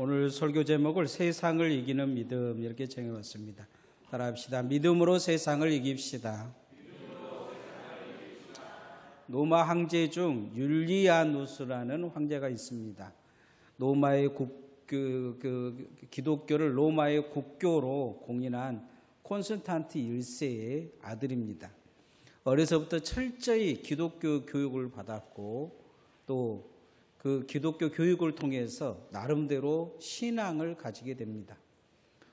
오늘 설교 제목을 세상을 이기는 믿음 이렇게 정해봤습니다. 따라합시다. 믿음으로 세상을 이깁시다. 로마 황제 중 율리아누스라는 황제가 있습니다. 로마의 기독교를 로마의 국교로 공인한 콘스탄티 1세의 아들입니다. 어려서부터 철저히 기독교 교육을 받았고 또 그 기독교 교육을 통해서 나름대로 신앙을 가지게 됩니다.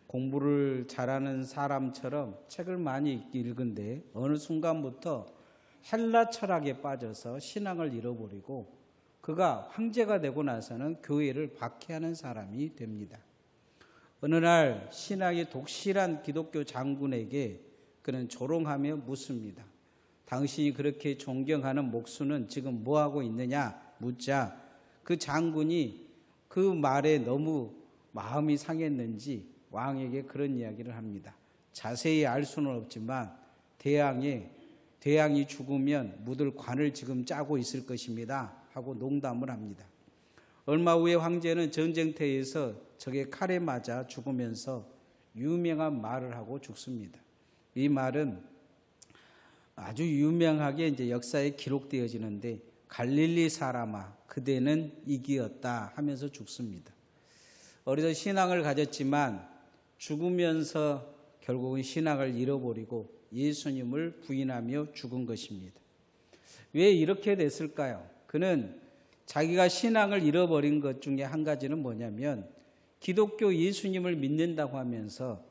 공부를 잘하는 사람처럼 책을 많이 읽은데 어느 순간부터 헬라 철학에 빠져서 신앙을 잃어버리고 그가 황제가 되고 나서는 교회를 박해하는 사람이 됩니다. 어느 날 신앙이 독실한 기독교 장군에게 그는 조롱하며 묻습니다. 당신이 그렇게 존경하는 목수는 지금 뭐하고 있느냐 묻자 그 장군이 그 말에 너무 마음이 상했는지 왕에게 그런 이야기를 합니다. 자세히 알 수는 없지만 대왕이 죽으면 묻을 관을 지금 짜고 있을 것입니다 하고 농담을 합니다. 얼마 후에 황제는 전쟁터에서 적의 칼에 맞아 죽으면서 유명한 말을 하고 죽습니다. 이 말은 아주 유명하게 이제 역사에 기록되어지는데 갈릴리 사람아 그대는 이기었다 하면서 죽습니다. 어려서 신앙을 가졌지만 죽으면서 결국은 신앙을 잃어버리고 예수님을 부인하며 죽은 것입니다. 왜 이렇게 됐을까요? 그는 자기가 신앙을 잃어버린 것 중에 한 가지는 뭐냐면 기독교 예수님을 믿는다고 하면서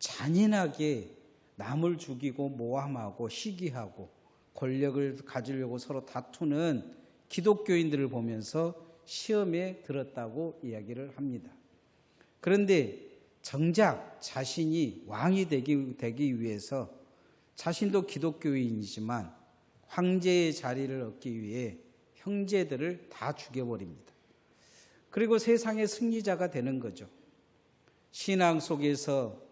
잔인하게 남을 죽이고 모함하고 시기하고 권력을 가지려고 서로 다투는 기독교인들을 보면서 시험에 들었다고 이야기를 합니다. 그런데 정작 자신이 왕이 되기 위해서 자신도 기독교인이지만 황제의 자리를 얻기 위해 형제들을 다 죽여버립니다. 그리고 세상의 승리자가 되는 거죠. 신앙 속에서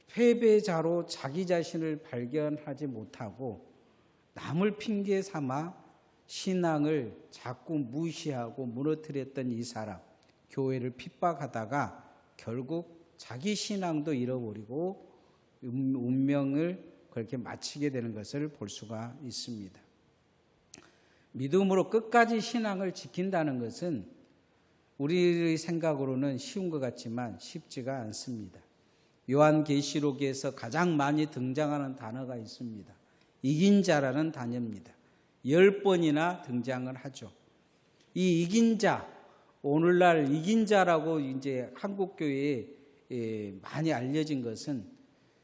패배자로 자기 자신을 발견하지 못하고 남을 핑계 삼아 신앙을 자꾸 무시하고 무너뜨렸던 이 사람, 교회를 핍박하다가 결국 자기 신앙도 잃어버리고 운명을 그렇게 마치게 되는 것을 볼 수가 있습니다. 믿음으로 끝까지 신앙을 지킨다는 것은 우리의 생각으로는 쉬운 것 같지만 쉽지가 않습니다. 요한계시록에서 가장 많이 등장하는 단어가 있습니다. 이긴 자라는 단어입니다. 10번이나 등장을 하죠. 이 이긴 자, 오늘날 이긴 자라고 이제 한국교회에 많이 알려진 것은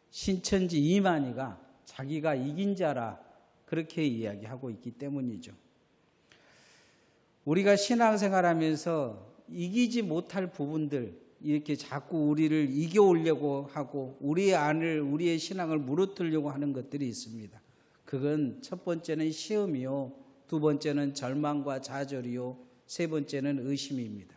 신천지 이만희가 자기가 이긴 자라 그렇게 이야기하고 있기 때문이죠. 우리가 신앙생활하면서 이기지 못할 부분들 이렇게 자꾸 우리를 이겨오려고 하고 우리의 신앙을 무너뜨리려고 하는 것들이 있습니다. 그건 첫 번째는 시험이요, 두 번째는 절망과 좌절이요, 세 번째는 의심입니다.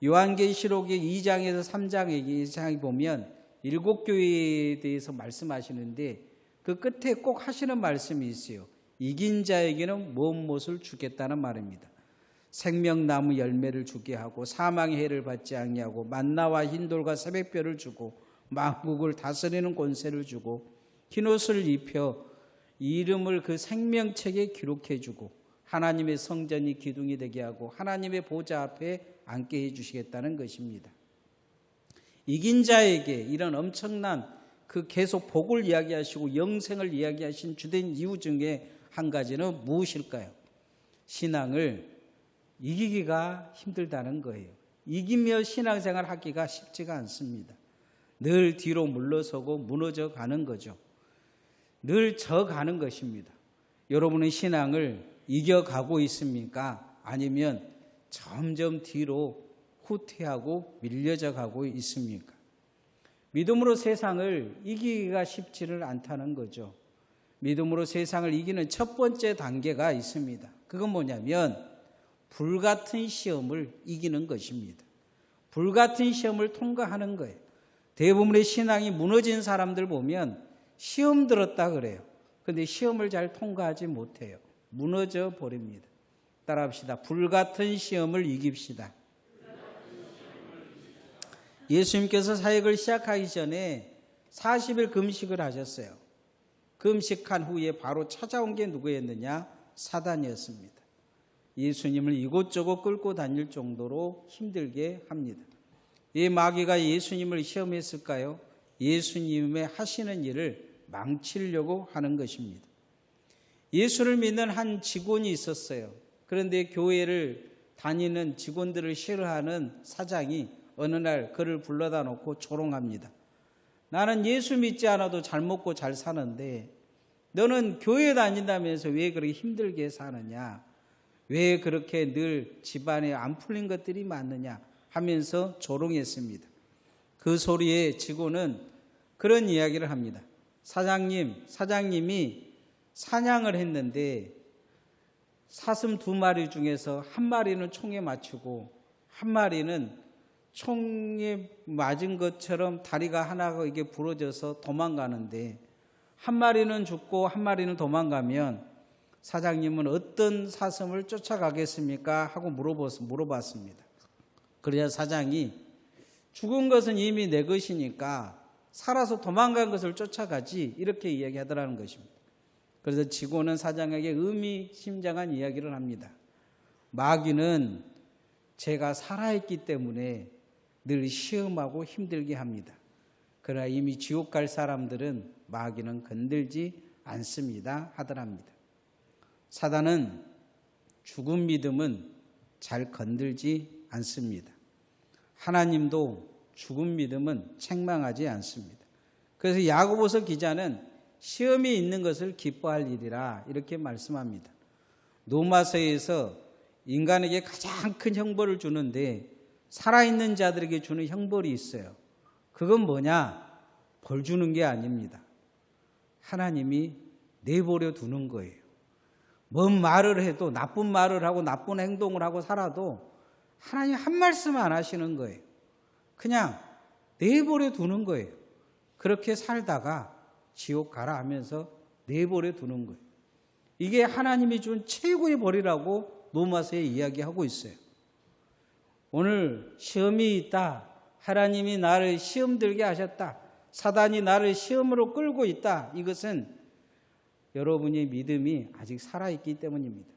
요한계시록의 2장에서 3장에 보면 7교회에 대해서 말씀하시는데 그 끝에 꼭 하시는 말씀이 있어요. 이긴 자에게는 무엇을 주겠다는 말입니다. 생명나무 열매를 주게 하고 사망의 해를 받지 아니하고 만나와 흰돌과 새벽별을 주고 만국을 다스리는 권세를 주고 흰옷을 입혀 이름을 그 생명책에 기록해 주고 하나님의 성전이 기둥이 되게 하고 하나님의 보좌 앞에 앉게 해 주시겠다는 것입니다. 이긴 자에게 이런 엄청난 그 계속 복을 이야기하시고 영생을 이야기하신 주된 이유 중에 한 가지는 무엇일까요? 신앙을 이기기가 힘들다는 거예요. 이기며 신앙생활 하기가 쉽지가 않습니다. 늘 뒤로 물러서고 무너져 가는 거죠. 늘 져가는 것입니다. 여러분의 신앙을 이겨가고 있습니까? 아니면 점점 뒤로 후퇴하고 밀려져 가고 있습니까? 믿음으로 세상을 이기기가 쉽지를 않다는 거죠. 믿음으로 세상을 이기는 첫 번째 단계가 있습니다. 그건 뭐냐면 불같은 시험을 이기는 것입니다. 불같은 시험을 통과하는 거예요. 대부분의 신앙이 무너진 사람들 보면 시험 들었다 그래요. 그런데 시험을 잘 통과하지 못해요. 무너져 버립니다. 따라합시다. 불같은 시험을 이깁시다. 예수님께서 사역을 시작하기 전에 40일 금식을 하셨어요. 금식한 후에 바로 찾아온 게 누구였느냐? 사단이었습니다. 예수님을 이곳저곳 끌고 다닐 정도로 힘들게 합니다. 이 마귀가 예수님을 시험했을까요? 예수님의 하시는 일을 망치려고 하는 것입니다. 예수를 믿는 한 직원이 있었어요. 그런데 교회를 다니는 직원들을 싫어하는 사장이 어느 날 그를 불러다 놓고 조롱합니다. 나는 예수 믿지 않아도 잘 먹고 잘 사는데 너는 교회 다닌다면서 왜 그렇게 힘들게 사느냐? 왜 그렇게 늘 집안에 안 풀린 것들이 많느냐? 하면서 조롱했습니다. 그 소리에 직원은 그런 이야기를 합니다. 사장님이 사냥을 했는데 사슴 2마리 중에서 1마리는 총에 맞추고 1마리는 총에 맞은 것처럼 다리가 하나가 이게 부러져서 도망가는데 1마리는 죽고 1마리는 도망가면 사장님은 어떤 사슴을 쫓아가겠습니까? 하고 물어봤습니다. 그래야 사장이 죽은 것은 이미 내 것이니까 살아서 도망간 것을 쫓아가지 이렇게 이야기하더라는 것입니다. 그래서 직원은 사장에게 의미심장한 이야기를 합니다. 마귀는 제가 살아있기 때문에 늘 시험하고 힘들게 합니다. 그러나 이미 지옥 갈 사람들은 마귀는 건들지 않습니다 하더랍니다. 사단은 죽은 믿음은 잘 건들지 않습니다. 하나님도 죽은 믿음은 책망하지 않습니다. 그래서 야고보서 기자는 시험이 있는 것을 기뻐할 일이라 이렇게 말씀합니다. 로마서에서 인간에게 가장 큰 형벌을 주는데 살아있는 자들에게 주는 형벌이 있어요. 그건 뭐냐? 벌 주는 게 아닙니다. 하나님이 내버려 두는 거예요. 뭔 말을 해도 나쁜 말을 하고 나쁜 행동을 하고 살아도 하나님 한 말씀 안 하시는 거예요. 그냥 내버려 두는 거예요. 그렇게 살다가 지옥 가라 하면서 내버려 두는 거예요. 이게 하나님이 준 최고의 벌이라고 로마서에 이야기하고 있어요. 오늘 시험이 있다. 하나님이 나를 시험 들게 하셨다. 사단이 나를 시험으로 끌고 있다. 이것은 여러분의 믿음이 아직 살아있기 때문입니다.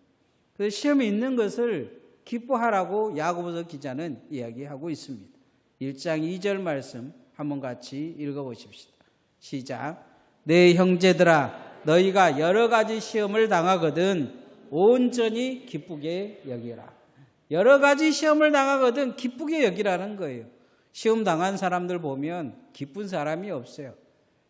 그래서 시험이 있는 것을 기뻐하라고 야고보서 기자는 이야기하고 있습니다. 1장 2절 말씀 한번 같이 읽어보십시다. 시작. 내 형제들아 너희가 여러 가지 시험을 당하거든 온전히 기쁘게 여기라. 여러 가지 시험을 당하거든 기쁘게 여기라는 거예요. 시험 당한 사람들 보면 기쁜 사람이 없어요.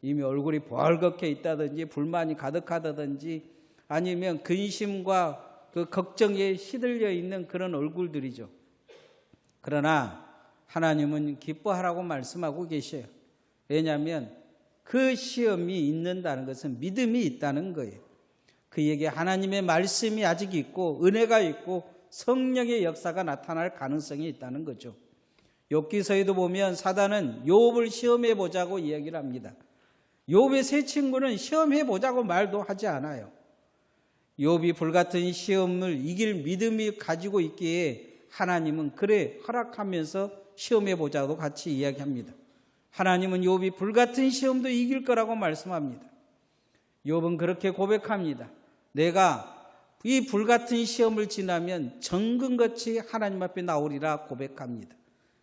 이미 얼굴이 벌겋게 있다든지 불만이 가득하다든지 아니면 근심과 그 걱정에 시들려 있는 그런 얼굴들이죠. 그러나 하나님은 기뻐하라고 말씀하고 계셔요. 왜냐하면 그 시험이 있는다는 것은 믿음이 있다는 거예요. 그에게 하나님의 말씀이 아직 있고 은혜가 있고 성령의 역사가 나타날 가능성이 있다는 거죠. 욥기서에도 보면 사단은 욥을 시험해 보자고 이야기를 합니다. 욥의 세 친구는 시험해 보자고 말도 하지 않아요. 욥이 불같은 시험을 이길 믿음이 가지고 있기에 하나님은 그래 허락하면서 시험해 보자고 같이 이야기합니다. 하나님은 욥이 불같은 시험도 이길 거라고 말씀합니다. 욥은 그렇게 고백합니다. 내가 이 불같은 시험을 지나면 정금같이 하나님 앞에 나오리라 고백합니다.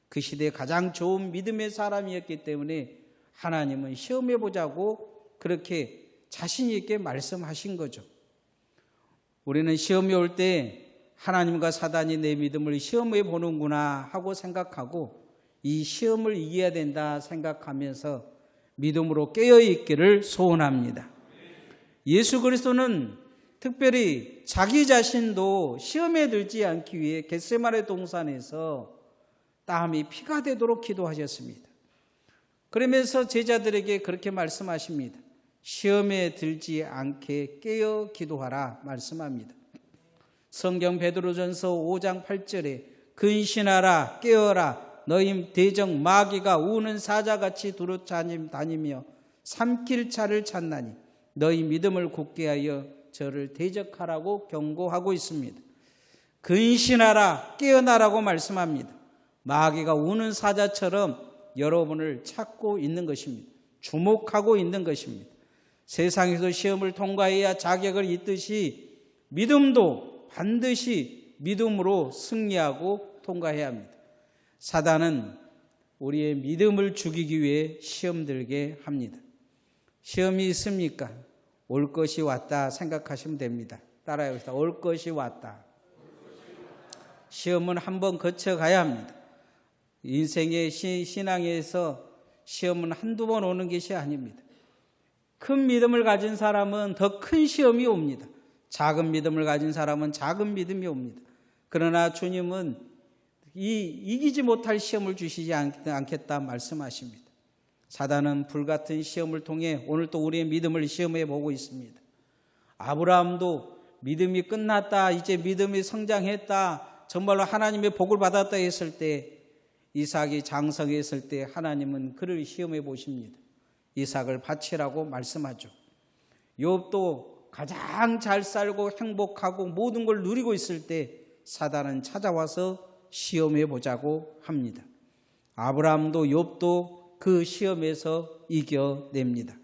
그 시대에 가장 좋은 믿음의 사람이었기 때문에 하나님은 시험해 보자고 그렇게 자신 있게 말씀하신 거죠. 우리는 시험이 올 때 하나님과 사단이 내 믿음을 시험해 보는구나 하고 생각하고 이 시험을 이겨야 된다 생각하면서 믿음으로 깨어있기를 소원합니다. 예수 그리스도는 특별히 자기 자신도 시험에 들지 않기 위해 겟세마네 동산에서 땀이 피가 되도록 기도하셨습니다. 그러면서 제자들에게 그렇게 말씀하십니다. 시험에 들지 않게 깨어 기도하라 말씀합니다. 성경 베드로전서 5장 8절에 근신하라 깨어라 너희 대적 마귀가 우는 사자같이 두루다니며 삼킬 차를 찾나니 너희 믿음을 굳게 하여 저를 대적하라고 경고하고 있습니다. 근신하라 깨어나라고 말씀합니다. 마귀가 우는 사자처럼 여러분을 찾고 있는 것입니다. 주목하고 있는 것입니다. 세상에서 시험을 통과해야 자격을 잇듯이 믿음도 반드시 믿음으로 승리하고 통과해야 합니다. 사단은 우리의 믿음을 죽이기 위해 시험 들게 합니다. 시험이 있습니까? 올 것이 왔다 생각하시면 됩니다. 따라해봅시다. 올 것이 왔다. 시험은 한번 거쳐가야 합니다. 인생의 신앙에서 시험은 한두 번 오는 것이 아닙니다. 큰 믿음을 가진 사람은 더 큰 시험이 옵니다. 작은 믿음을 가진 사람은 작은 믿음이 옵니다. 그러나 주님은 이기지 못할 시험을 주시지 않겠다 말씀하십니다. 사단은 불같은 시험을 통해 오늘 또 우리의 믿음을 시험해 보고 있습니다. 아브라함도 믿음이 끝났다, 이제 믿음이 성장했다, 정말로 하나님의 복을 받았다 했을 때, 이삭이 장성했을 때 하나님은 그를 시험해 보십니다. 이삭을 바치라고 말씀하죠. 욥도 가장 잘 살고 행복하고 모든 걸 누리고 있을 때 사단은 찾아와서 시험해 보자고 합니다. 아브라함도 욥도 그 시험에서 이겨냅니다.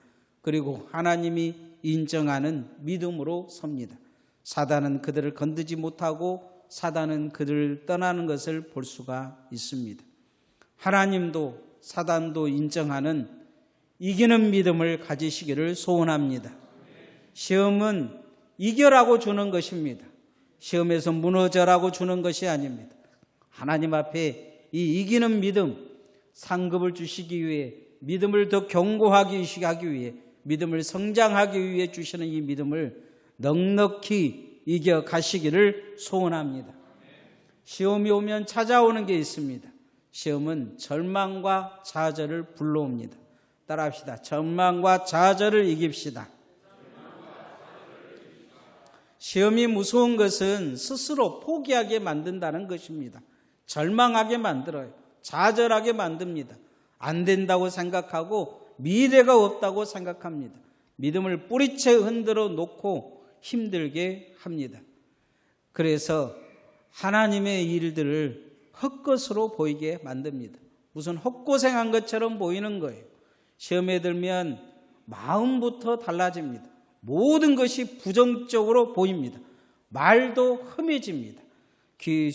그리고 하나님이 인정하는 믿음으로 섭니다. 사단은 그들을 건드지 못하고 사단은 그들을 떠나는 것을 볼 수가 있습니다. 하나님도 사단도 인정하는 이기는 믿음을 가지시기를 소원합니다. 시험은 이겨라고 주는 것입니다. 시험에서 무너져라고 주는 것이 아닙니다. 하나님 앞에 이 이기는 믿음, 상급을 주시기 위해, 믿음을 더 견고하게 하기 위해, 믿음을 성장하기 위해 주시는 이 믿음을 넉넉히 이겨가시기를 소원합니다. 시험이 오면 찾아오는 게 있습니다. 시험은 절망과 좌절을 불러옵니다. 따라합시다. 절망과 좌절을 이깁시다. 시험이 무서운 것은 스스로 포기하게 만든다는 것입니다. 절망하게 만들어요. 좌절하게 만듭니다. 안 된다고 생각하고 미래가 없다고 생각합니다. 믿음을 뿌리채 흔들어 놓고 힘들게 합니다. 그래서 하나님의 일들을 헛것으로 보이게 만듭니다. 무슨 헛고생한 것처럼 보이는 거예요. 시험에 들면 마음부터 달라집니다. 모든 것이 부정적으로 보입니다. 말도 험해집니다.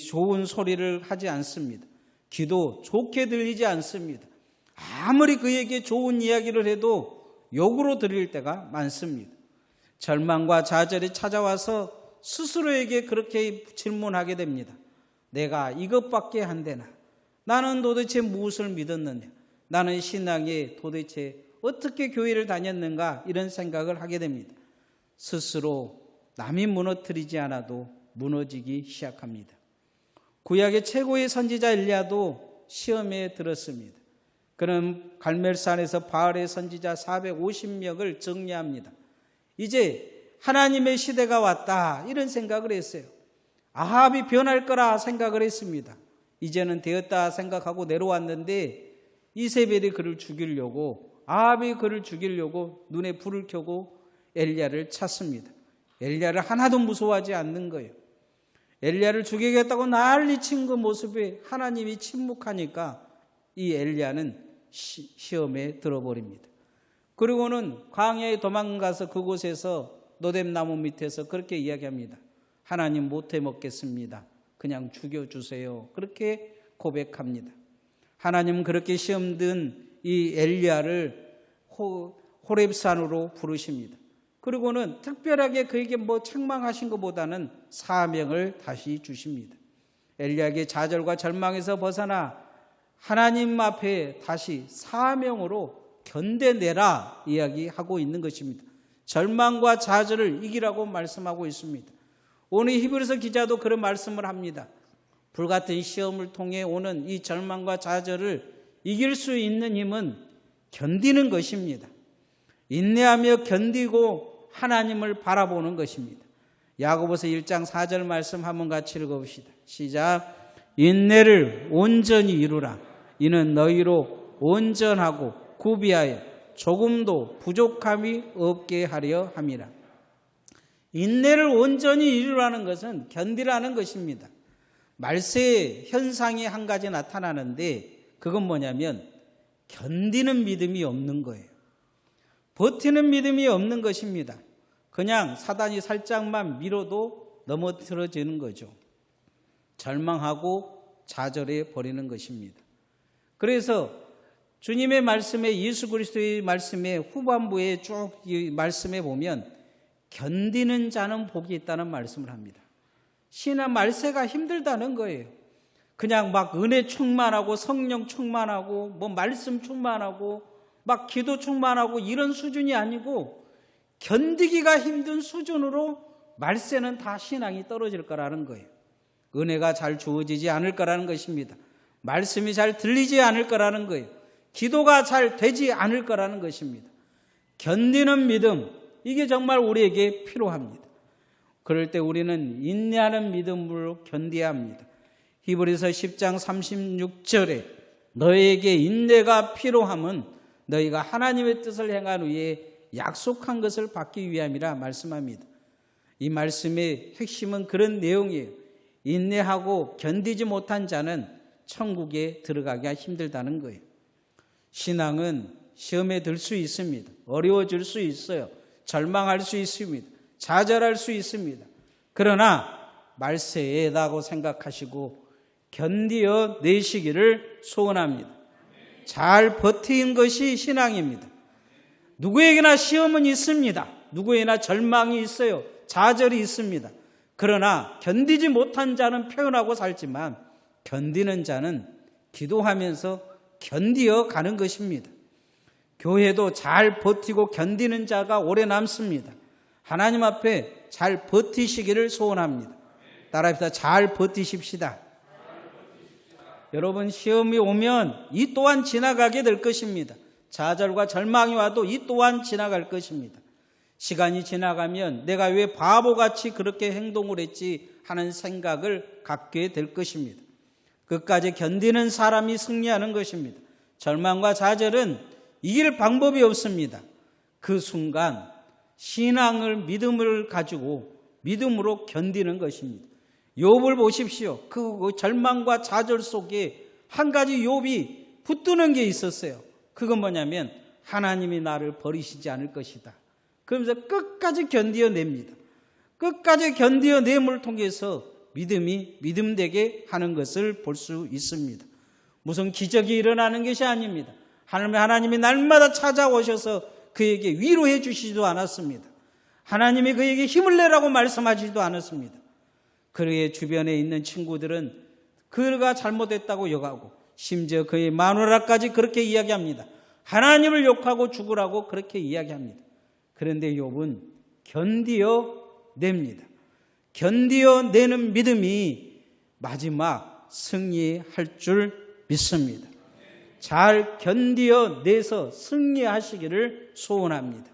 좋은 소리를 하지 않습니다. 귀도 좋게 들리지 않습니다. 아무리 그에게 좋은 이야기를 해도 욕으로 들릴 때가 많습니다. 절망과 좌절이 찾아와서 스스로에게 그렇게 질문하게 됩니다. 내가 이것밖에 안 되나? 나는 도대체 무엇을 믿었느냐? 나는 신앙에 도대체 어떻게 교회를 다녔는가? 이런 생각을 하게 됩니다. 스스로 남이 무너뜨리지 않아도 무너지기 시작합니다. 구약의 최고의 선지자 엘리야도 시험에 들었습니다. 그는 갈멜산에서 바알의 선지자 450명을 정리합니다. 이제 하나님의 시대가 왔다, 이런 생각을 했어요. 아합이 변할 거라 생각을 했습니다. 이제는 되었다 생각하고 내려왔는데 이세벨이 그를 죽이려고, 아합이 그를 죽이려고 눈에 불을 켜고 엘리야를 찾습니다. 엘리야를 하나도 무서워하지 않는 거예요. 엘리야를 죽이겠다고 난리친 그 모습에 하나님이 침묵하니까 이 엘리야는 시험에 들어버립니다. 그리고는 광야에 도망가서 그곳에서 노뎀나무 밑에서 그렇게 이야기합니다. 하나님 못해 먹겠습니다. 그냥 죽여주세요. 그렇게 고백합니다. 하나님은 그렇게 시험 든 이 엘리야를 호렙산으로 부르십니다. 그리고는 특별하게 그에게 책망하신 것보다는 사명을 다시 주십니다. 엘리야에게 좌절과 절망에서 벗어나 하나님 앞에 다시 사명으로 견뎌내라 이야기하고 있는 것입니다. 절망과 좌절을 이기라고 말씀하고 있습니다. 오늘 히브리서 기자도 그런 말씀을 합니다. 불같은 시험을 통해 오는 이 절망과 좌절을 이길 수 있는 힘은 견디는 것입니다. 인내하며 견디고 하나님을 바라보는 것입니다. 야고보서 1장 4절 말씀 한번 같이 읽어봅시다. 시작. 인내를 온전히 이루라. 이는 너희로 온전하고 구비하여 조금도 부족함이 없게 하려 함이라. 인내를 온전히 이루라는 것은 견디라는 것입니다. 말세의 현상이 한 가지 나타나는데 그건 뭐냐면 견디는 믿음이 없는 거예요. 버티는 믿음이 없는 것입니다. 그냥 사단이 살짝만 밀어도 넘어뜨려지는 거죠. 절망하고 좌절해 버리는 것입니다. 그래서 주님의 말씀에, 예수 그리스도의 말씀에 후반부에 쭉 이 말씀에 보면 견디는 자는 복이 있다는 말씀을 합니다. 신앙 말세가 힘들다는 거예요. 그냥 막 은혜 충만하고 성령 충만하고 뭐 말씀 충만하고 막 기도 충만하고 이런 수준이 아니고 견디기가 힘든 수준으로 말세는 다 신앙이 떨어질 거라는 거예요. 은혜가 잘 주어지지 않을 거라는 것입니다. 말씀이 잘 들리지 않을 거라는 거예요. 기도가 잘 되지 않을 거라는 것입니다. 견디는 믿음, 이게 정말 우리에게 필요합니다. 그럴 때 우리는 인내하는 믿음으로 견뎌야 합니다. 히브리서 10장 36절에 너에게 인내가 필요함은 너희가 하나님의 뜻을 행한 후에 약속한 것을 받기 위함이라 말씀합니다. 이 말씀의 핵심은 그런 내용이에요. 인내하고 견디지 못한 자는 천국에 들어가기가 힘들다는 거예요. 신앙은 시험에 들 수 있습니다. 어려워질 수 있어요. 절망할 수 있습니다. 좌절할 수 있습니다. 그러나 말세에다고 생각하시고 견디어 내시기를 소원합니다. 잘 버틴 것이 신앙입니다. 누구에게나 시험은 있습니다. 누구에게나 절망이 있어요. 좌절이 있습니다. 그러나 견디지 못한 자는 표현하고 살지만 견디는 자는 기도하면서 견디어 가는 것입니다. 교회도 잘 버티고 견디는 자가 오래 남습니다. 하나님 앞에 잘 버티시기를 소원합니다. 따라합시다. 잘 버티십시다. 여러분, 시험이 오면 이 또한 지나가게 될 것입니다. 좌절과 절망이 와도 이 또한 지나갈 것입니다. 시간이 지나가면 내가 왜 바보같이 그렇게 행동을 했지 하는 생각을 갖게 될 것입니다. 끝까지 견디는 사람이 승리하는 것입니다. 절망과 좌절은 이길 방법이 없습니다. 그 순간 신앙을, 믿음을 가지고 믿음으로 견디는 것입니다. 욥을 보십시오. 그 절망과 좌절 속에 한 가지 욥이 붙드는 게 있었어요. 그건 뭐냐면 하나님이 나를 버리시지 않을 것이다. 그러면서 끝까지 견디어냅니다. 끝까지 견디어냄을 통해서 믿음이 믿음되게 하는 것을 볼 수 있습니다. 무슨 기적이 일어나는 것이 아닙니다. 하나님이 날마다 찾아오셔서 그에게 위로해 주시지도 않았습니다. 하나님이 그에게 힘을 내라고 말씀하시지도 않았습니다. 그의 주변에 있는 친구들은 그가 잘못했다고 욕하고 심지어 그의 마누라까지 그렇게 이야기합니다. 하나님을 욕하고 죽으라고 그렇게 이야기합니다. 그런데 욥은 견디어냅니다. 견디어내는 믿음이 마지막 승리할 줄 믿습니다. 잘 견디어내서 승리하시기를 소원합니다.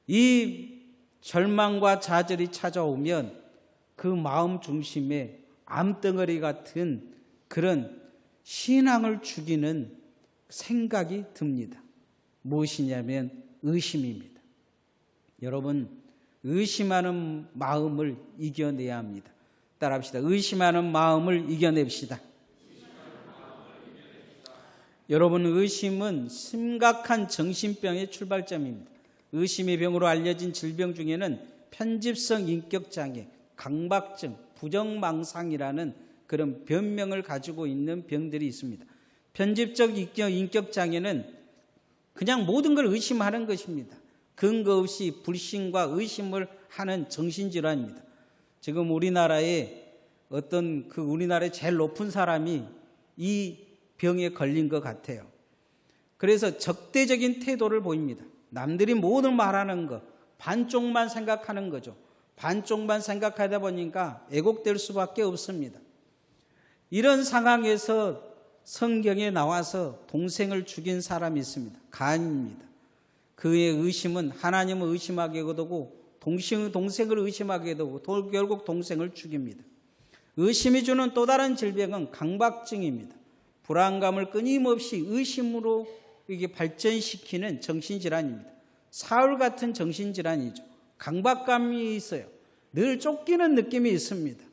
이 절망과 좌절이 찾아오면 그 마음 중심에 암덩어리 같은 그런 신앙을 죽이는 생각이 듭니다. 무엇이냐면 의심입니다. 여러분, 의심하는 마음을 이겨내야 합니다. 따라합시다. 의심하는 마음을 이겨냅시다. 여러분, 의심은 심각한 정신병의 출발점입니다. 의심의 병으로 알려진 질병 중에는 편집성 인격장애, 강박증, 부정망상이라는 그런 변명을 가지고 있는 병들이 있습니다. 편집적 인격장애는 그냥 모든 걸 의심하는 것입니다. 근거 없이 불신과 의심을 하는 정신질환입니다. 지금 우리나라에 우리나라의 제일 높은 사람이 이 병에 걸린 것 같아요. 그래서 적대적인 태도를 보입니다. 남들이 모든 말하는 것, 반쪽만 생각하는 거죠. 반쪽만 생각하다 보니까 애곡될 수밖에 없습니다. 이런 상황에서 성경에 나와서 동생을 죽인 사람이 있습니다. 가인입니다. 그의 의심은 하나님을 의심하게 되고 동생을 의심하게 되고 결국 동생을 죽입니다. 의심이 주는 또 다른 질병은 강박증입니다. 불안감을 끊임없이 의심으로 이게 발전시키는 정신질환입니다. 사울 같은 정신질환이죠. 강박감이 있어요. 늘 쫓기는 느낌이 있습니다.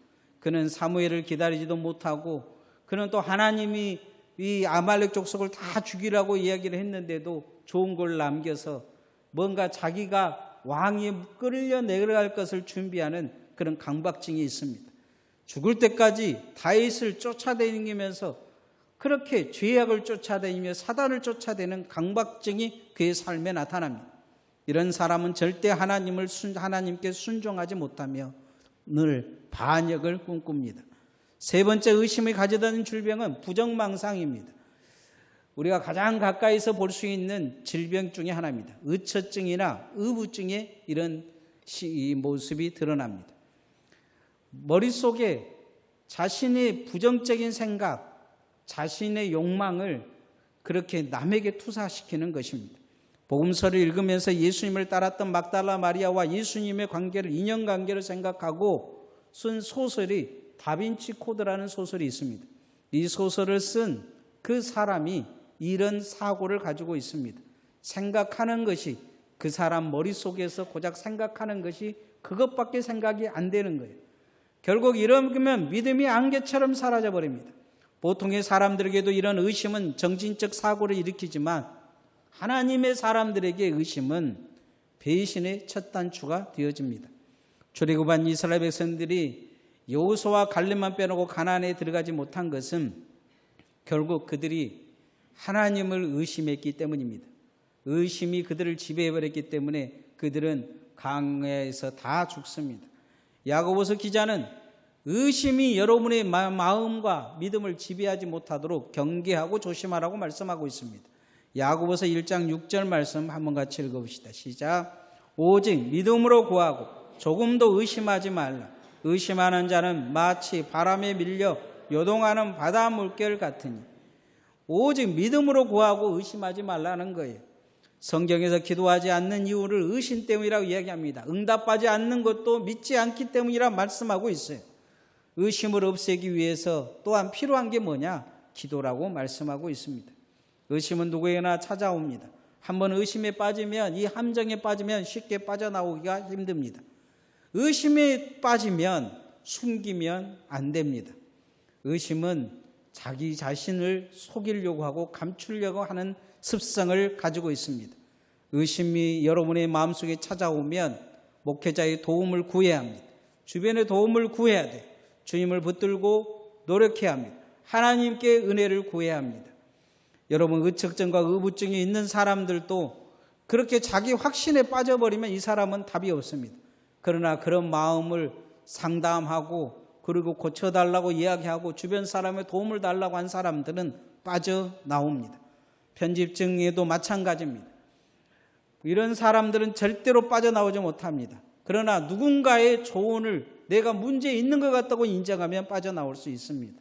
그는 사무엘을 기다리지도 못하고 그는 또 하나님이 이 아말렉 족속을 다 죽이라고 이야기를 했는데도 좋은 걸 남겨서 뭔가 자기가 왕이 끌려 내려갈 것을 준비하는 그런 강박증이 있습니다. 죽을 때까지 다윗을 쫓아다니면서 그렇게 죄악을 쫓아다니며 사단을 쫓아다니는 강박증이 그의 삶에 나타납니다. 이런 사람은 절대 하나님께 순종하지 못하며 늘 반역을 꿈꿉니다. 세 번째 의심이 가져다는 질병은 부정망상입니다. 우리가 가장 가까이서 볼 수 있는 질병 중에 하나입니다. 의처증이나 의부증에 이런 이 모습이 드러납니다. 머릿속에 자신의 부정적인 생각, 자신의 욕망을 그렇게 남에게 투사시키는 것입니다. 복음서를 읽으면서 예수님을 따랐던 막달라 마리아와 예수님의 관계를, 인연관계를 생각하고 쓴 소설이 다빈치 코드라는 소설이 있습니다. 이 소설을 쓴 그 사람이 이런 사고를 가지고 있습니다. 생각하는 것이, 그 사람 머릿속에서 고작 생각하는 것이 그것밖에 생각이 안 되는 거예요. 결국 이러면 믿음이 안개처럼 사라져버립니다. 보통의 사람들에게도 이런 의심은 정신적 사고를 일으키지만 하나님의 사람들에게 의심은 배신의 첫 단추가 되어집니다. 출애굽한 이스라엘 백성들이 여호수아와 갈렙만 빼놓고 가나안에 들어가지 못한 것은 결국 그들이 하나님을 의심했기 때문입니다. 의심이 그들을 지배해버렸기 때문에 그들은 광야에서 다 죽습니다. 야고보서 기자는 의심이 여러분의 마음과 믿음을 지배하지 못하도록 경계하고 조심하라고 말씀하고 있습니다. 야고보서 1장 6절 말씀 한번 같이 읽어봅시다. 시작. 오직 믿음으로 구하고 조금도 의심하지 말라. 의심하는 자는 마치 바람에 밀려 요동하는 바다 물결 같으니. 오직 믿음으로 구하고 의심하지 말라는 거예요. 성경에서 기도하지 않는 이유를 의심 때문이라고 이야기합니다. 응답하지 않는 것도 믿지 않기 때문이라 말씀하고 있어요. 의심을 없애기 위해서 또한 필요한 게 뭐냐? 기도라고 말씀하고 있습니다. 의심은 누구에게나 찾아옵니다. 한번 의심에 빠지면, 이 함정에 빠지면 쉽게 빠져나오기가 힘듭니다. 의심에 빠지면 숨기면 안 됩니다. 의심은 자기 자신을 속이려고 하고 감추려고 하는 습성을 가지고 있습니다. 의심이 여러분의 마음속에 찾아오면 목회자의 도움을 구해야 합니다. 주변의 도움을 구해야 돼요. 주님을 붙들고 노력해야 합니다. 하나님께 은혜를 구해야 합니다. 여러분, 의척증과 의부증이 있는 사람들도 그렇게 자기 확신에 빠져버리면 이 사람은 답이 없습니다. 그러나 그런 마음을 상담하고 그리고 고쳐달라고 이야기하고 주변 사람의 도움을 달라고 한 사람들은 빠져나옵니다. 편집증에도 마찬가지입니다. 이런 사람들은 절대로 빠져나오지 못합니다. 그러나 누군가의 조언을 내가 문제 있는 것 같다고 인정하면 빠져나올 수 있습니다.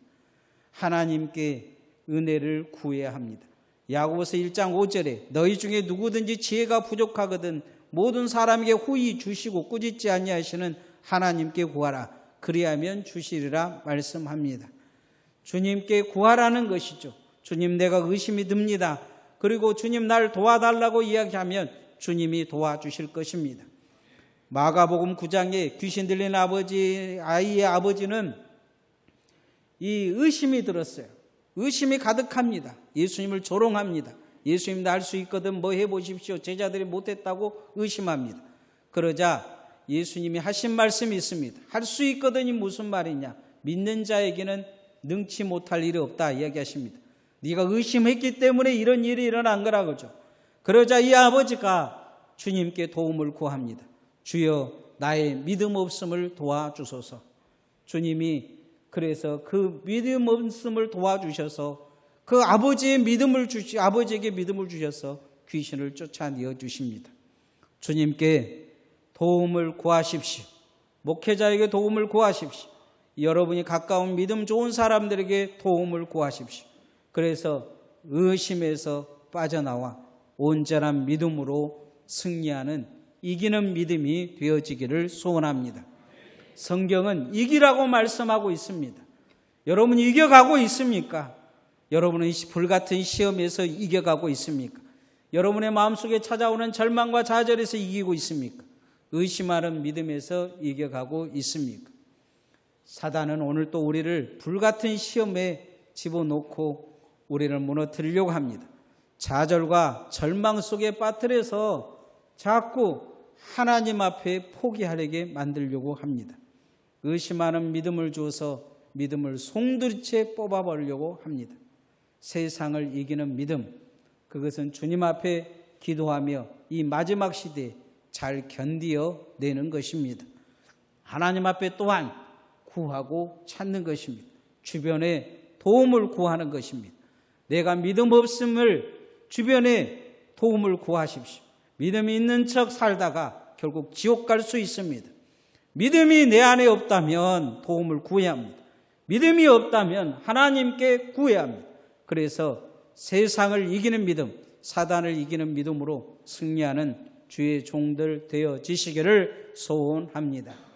하나님께 은혜를 구해야 합니다. 야고보서 1장 5절에 너희 중에 누구든지 지혜가 부족하거든 모든 사람에게 후히 주시고 꾸짖지 아니하시는 하나님께 구하라. 그리하면 주시리라 말씀합니다. 주님께 구하라는 것이죠. 주님, 내가 의심이 듭니다. 그리고 주님, 날 도와달라고 이야기하면 주님이 도와주실 것입니다. 마가복음 9장에 귀신 들린 아이의 아버지는 이 의심이 들었어요. 의심이 가득합니다. 예수님을 조롱합니다. 예수님도 할 수 있거든 뭐 해보십시오. 제자들이 못했다고 의심합니다. 그러자 예수님이 하신 말씀이 있습니다. 할 수 있거든이 무슨 말이냐? 믿는 자에게는 능치 못할 일이 없다 이야기하십니다. 네가 의심했기 때문에 이런 일이 일어난 거라 그러죠. 그러자 이 아버지가 주님께 도움을 구합니다. 주여, 나의 믿음 없음을 도와주소서. 주님이 그래서 그 믿음 없음을 도와주셔서 그 아버지에게 믿음을 주셔서 귀신을 쫓아내어 주십니다. 주님께 도움을 구하십시오. 목회자에게 도움을 구하십시오. 여러분이 가까운 믿음 좋은 사람들에게 도움을 구하십시오. 그래서 의심에서 빠져나와 온전한 믿음으로 승리하는 이기는 믿음이 되어지기를 소원합니다. 성경은 이기라고 말씀하고 있습니다. 여러분이 이겨가고 있습니까? 여러분은 불같은 시험에서 이겨가고 있습니까? 여러분의 마음속에 찾아오는 절망과 좌절에서 이기고 있습니까? 의심하는 믿음에서 이겨가고 있습니까? 사단은 오늘 또 우리를 불같은 시험에 집어넣고 우리를 무너뜨리려고 합니다. 좌절과 절망 속에 빠뜨려서 자꾸 하나님 앞에 포기하려게 만들려고 합니다. 의심하는 믿음을 주어서 믿음을 송두리째 뽑아버리려고 합니다. 세상을 이기는 믿음, 그것은 주님 앞에 기도하며 이 마지막 시대에 잘 견디어내는 것입니다. 하나님 앞에 또한 구하고 찾는 것입니다. 주변에 도움을 구하는 것입니다. 내가 믿음 없음을 주변에 도움을 구하십시오. 믿음이 있는 척 살다가 결국 지옥 갈 수 있습니다. 믿음이 내 안에 없다면 도움을 구해야 합니다. 믿음이 없다면 하나님께 구해야 합니다. 그래서 세상을 이기는 믿음, 사단을 이기는 믿음으로 승리하는 주의 종들 되어지시기를 소원합니다.